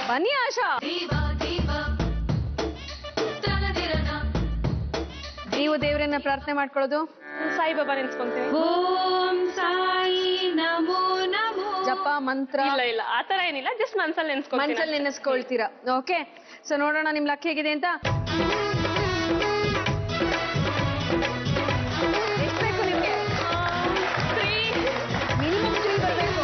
ಬನ್ನಿ ಆಶಾ. ನೀವು ದೇವರನ್ನ ಪ್ರಾರ್ಥನೆ ಮಾಡ್ಕೊಳ್ಳೋದು? ಸಾಯಿಬಾಬಾ ನೆನ್ಸ್ಕೊಂತೀವಿ. ಓಂ ಸಾಯಿ ನಮೋ ನಮೋ. ಜಪ ಮಂತ್ರ ಇಲ್ಲ ಆತರ ಏನಿಲ್ಲ, ಜಸ್ಟ್ ಮನ್ಸಲ್ಲಿ ನೆನೆಸ್ಕೊಳ್ತೀರಾ. ಓಕೆ, ಸೊ ನೋಡೋಣ ನಿಮ್ ಲಕ್ ಹೇಗಿದೆ ಅಂತ. ಎಷ್ಟು ಬೇಕು ನಿಮ್ಗೆ? ಮಿನಿಮಮ್ 3 ಬರಬೇಕು.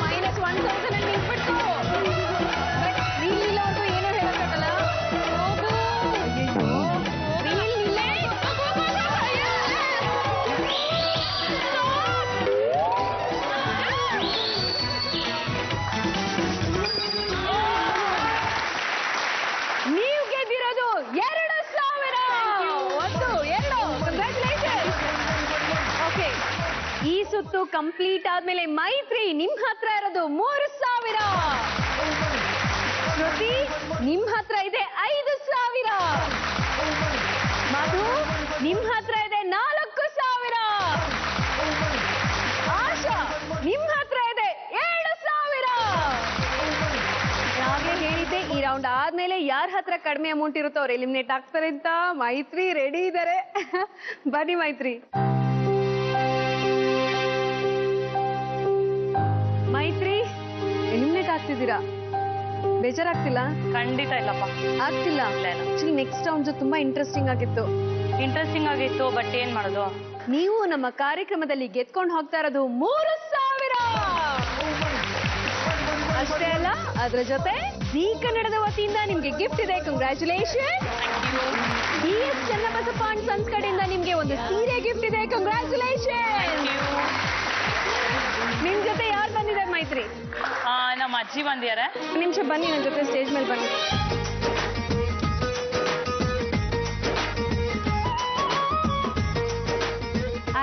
-1000 ನಿಂತ್ಬಿಟ್ಟು ಇಲ್ಲವರೆಗೂ ಏನೋ ಹೇಳಕ್ಕಾಗಲ್ಲ. ನೀವು ಗೆದ್ದಿರೋದು 2000. 1 2 ಕಂಗ್ರಾಚುಲೇಷನ್. ಓಕೆ, ಈ ಸುತ್ತು ಕಂಪ್ಲೀಟ್ ಆದ್ಮೇಲೆ ಮೈತ್ರಿ ನಿಮ್ ಹತ್ರ ಇರೋದು 3000. ಶ್ರುತಿ ನಿಮ್ ಹತ್ರ ಇದೆ 5000. ಮಧು ನಿಮ್ ಹತ್ರ ಇದೆ 4000. ಆಶಾ ನಿಮ್ ಹತ್ರ ಇದೆ 7000. ನಾವೇ ಹೇಳಿದ್ದೆ ಈ ರೌಂಡ್ ಆದ್ಮೇಲೆ ಯಾರ ಹತ್ರ ಕಡಿಮೆ ಅಮೌಂಟ್ ಇರುತ್ತೋ ಅವ್ರು ಎಲಿಮಿನೇಟ್ ಆಗ್ತಾರೆ ಅಂತ. ಮೈತ್ರಿ ರೆಡಿ ಇದ್ದಾರೆ. ಬನ್ನಿ ಮೈತ್ರಿ. ಮೈತ್ರಿ ಎಲಿಮಿನೇಟ್ ಆಗ್ತಿದ್ದೀರಾ, ಬೇಜಾರಾಗ್ತಿಲ್ಲ? ಖಂಡಿತ ಇಲ್ಲಪ್ಪ, ಆಗ್ತಿಲ್ಲ. ಆಕ್ಚುಲಿ ನೆಕ್ಸ್ಟ್ ರೌಂಡ್ ತುಂಬಾ ಇಂಟ್ರೆಸ್ಟಿಂಗ್ ಆಗಿತ್ತು. ಬಟ್ ಏನ್ ಮಾಡೋದು? ನೀವು ನಮ್ಮ ಕಾರ್ಯಕ್ರಮದಲ್ಲಿ ಗೆದ್ಕೊಂಡು ಹೋಗ್ತಾ ಇರೋದು 3000. ಅಷ್ಟೇ ಅಲ್ಲ, ಅದ್ರ ಜೊತೆ ಜೀ ಕನ್ನಡದ ವತಿಯಿಂದ ನಿಮ್ಗೆ ಗಿಫ್ಟ್ ಇದೆ. Congratulation. DS Channabasappa and sons ಕಡೆಯಿಂದ ನಿಮ್ಗೆ ಒಂದು ಸೀರೆ ಗಿಫ್ಟ್ ಇದೆ. ಕಂಗ್ರಾಚುಲೇಷನ್. ನಿಮ್ ಜೊತೆ ಯಾರು ಬಂದಿದ್ದಾರೆ ಮೈತ್ರಿ? ನಮ್ಮ ಅಜ್ಜಿ ಬಂದಿದ್ದಾರೆ. ನಿಮಿಷ ಬನ್ನಿ, ನನ್ನ ಜೊತೆ ಸ್ಟೇಜ್ ಮೇಲೆ ಬನ್ನಿ.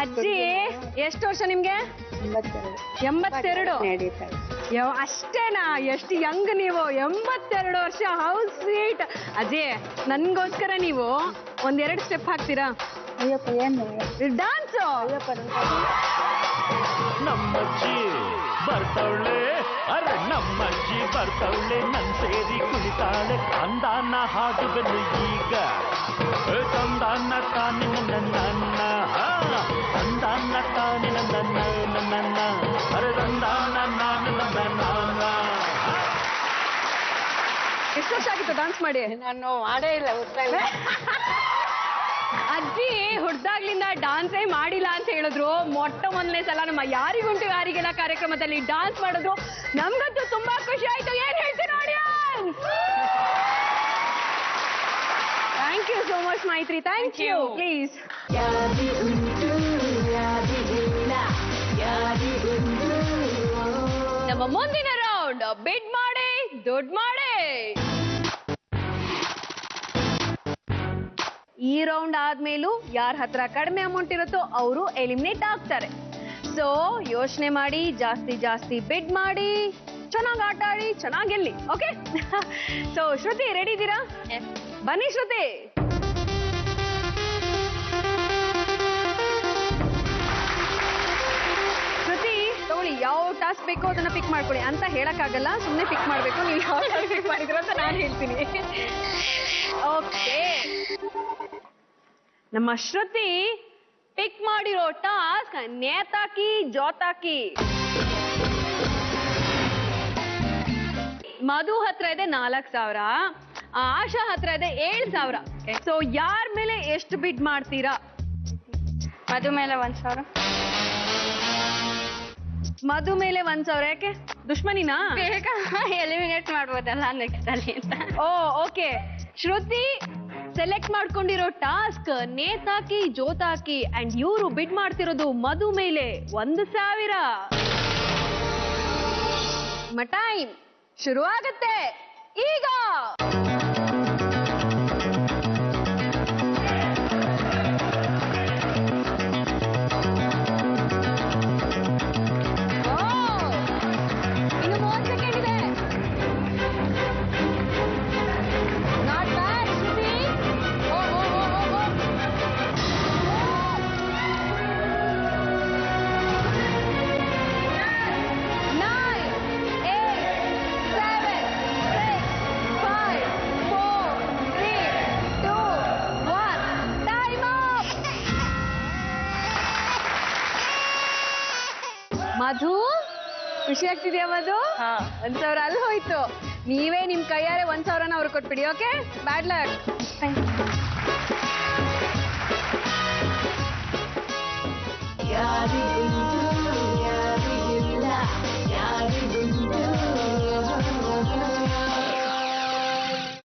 ಅಜ್ಜಿ ಎಷ್ಟು ವರ್ಷ ನಿಮ್ಗೆ? 82. ಅಷ್ಟೇನಾ? ಎಷ್ಟು ಯಂಗ್ ನೀವು? 82 ವರ್ಷ. How sweet. ಅಜ್ಜಿ, ನನ್ಗೋಸ್ಕರ ನೀವು 1-2 ಸ್ಟೆಪ್ ಹಾಕ್ತೀರಾ? ಡಾನ್ಸ್. ನಮ್ಮಜ್ಜಿ ಬರ್ತವಳೆ, ಅರೆ ನಮ್ಮಜ್ಜಿ ಬರ್ತವಳೆ, ನನ್ ಸೇರಿ ಕುಣಿತಾಳೆ. ಅಂದಾನ ಹಾಡುವೆನು ಈಗ, ತಂದಾನ ತಾನಿನ ನನ್ನ, ತಂದಾನ ತಾನಿನ ನನ್ನ, ಅರೆ ತಂದಾನ ನಾನು ನನ್ನ. ಎಷ್ಟು ವರ್ಷ ಆಗಿತ್ತು ಡಾನ್ಸ್ ಮಾಡಿ? ನಾನು ಮಾಡೇ ಇಲ್ಲ. ಅಜ್ಜಿ ಹುಡ್ದಾಗ್ಲಿಂದ ಡಾನ್ಸೇ ಮಾಡಿಲ್ಲ ಅಂತ ಹೇಳಿದ್ರು. ಮೊದಲನೇ ಸಲ ನಮ್ಮ ಯಾರಿಗುಂಟು ಯಾರಿಗೆಲ್ಲ ಕಾರ್ಯಕ್ರಮದಲ್ಲಿ ಡಾನ್ಸ್ ಮಾಡಿದ್ರು. ನಮ್ಗಂತೂ ತುಂಬಾ ಖುಷಿ ಆಯ್ತು. ಏನ್ ಹೇಳ್ತೀರ audience? Thank you so much Maitri. Thank you. Please. ನಮ್ಮ ಮುಂದಿನ ರೌಂಡ್ ಬಿಡ್ ಮಾಡಿ ದುಡ್ಡು ಮಾಡಿ. ಈ ರೌಂಡ್ ಆದ್ಮೇಲೂ ಯಾರ ಹತ್ರ ಕಡಿಮೆ ಅಮೌಂಟ್ ಇರುತ್ತೋ ಅವರು ಎಲಿಮಿನೇಟ್ ಆಗ್ತಾರೆ. ಸೊ ಯೋಚನೆ ಮಾಡಿ, ಜಾಸ್ತಿ ಬಿಡ್ ಮಾಡಿ, ಚೆನ್ನಾಗಿ ಆಟ ಆಡಿ, ಚೆನ್ನಾಗಿ ಗೆಲ್ಲಿ. ಓಕೆ, ಸೊ ಶ್ರುತಿ ರೆಡಿ ಇದ್ದೀರಾ? ಬನ್ನಿ ಶ್ರುತಿ. ಶ್ರುತಿ ತಗೊಳ್ಳಿ, ಯಾವ ಟಾಸ್ಕ್ ಬೇಕೋ ಅದನ್ನ ಪಿಕ್ ಮಾಡ್ಕೊಳ್ಳಿ. ಅಂತ ಹೇಳಕ್ಕಾಗಲ್ಲ, ಸುಮ್ಮನೆ ಪಿಕ್ ಮಾಡ್ಬೇಕು. ನೀವು ಯಾವ ಟಾಸ್ಕ್ ಪಿಕ್ ಮಾಡಿದ್ರು ಅಂತ ನಾನು ಹೇಳ್ತೀನಿ. ಓಕೆ, ನಮ್ಮ ಶ್ರುತಿ ಪಿಕ್ ಮಾಡಿರೋ ಟಾಸ್ಕ್ ನೇತಾಕಿ ಜೋತಾಕಿ. ಮಧು ಹತ್ರ ಇದೆ 4000, ಆಶಾ ಹತ್ರ ಇದೆ 7000. ಸೊ ಯಾರ ಮೇಲೆ ಎಷ್ಟು ಬಿಡ್ ಮಾಡ್ತೀರಾ? ಮಧು ಮೇಲೆ 1000. ಮಧು ಮೇಲೆ 1000. ಯಾಕೆ ದುಶ್ಮನಿನಾ? ಬೇಗ ಎಲಿಮಿನೇಟ್ ಮಾಡ್ಬೋದಲ್ಲ ನೆಕ್ಸ್ಟ್ ಅಲ್ಲಿ ಅಂತ. Oh okay. ಶ್ರುತಿ ಸೆಲೆಕ್ಟ್ ಮಾಡ್ಕೊಂಡಿರೋ ಟಾಸ್ಕ್ ನೇತಾಕಿ ಜೋತಾಕಿ ಅಂಡ್ ಇವರು ಬಿಡ್ ಮಾಡ್ತಿರೋದು ಮಧು ಮೇಲೆ 1000. ಟೈಮ್ ಶುರು ಆಗತ್ತೆ ಈಗ. ಇನ್ನು 30 ಸೆಕೆಂಡ್ ಇದೆ. ನಾಟ್ ಬ್ಯಾಡ್ ಶ್ರುತಿ. ಓ ಓ ಓ ಮಧು ಖುಷಿ ಆಗ್ತಿದ್ಯಾ ಮಧು? 1,000 ಅಲ್ಲಿ ಹೋಯ್ತು. ನೀವೇ ನಿಮ್ ಕೈಯಾರೆ 1,000ನ ಅವ್ರಿಗೆ ಕೊಟ್ಬಿಡಿ. Okay, bad luck.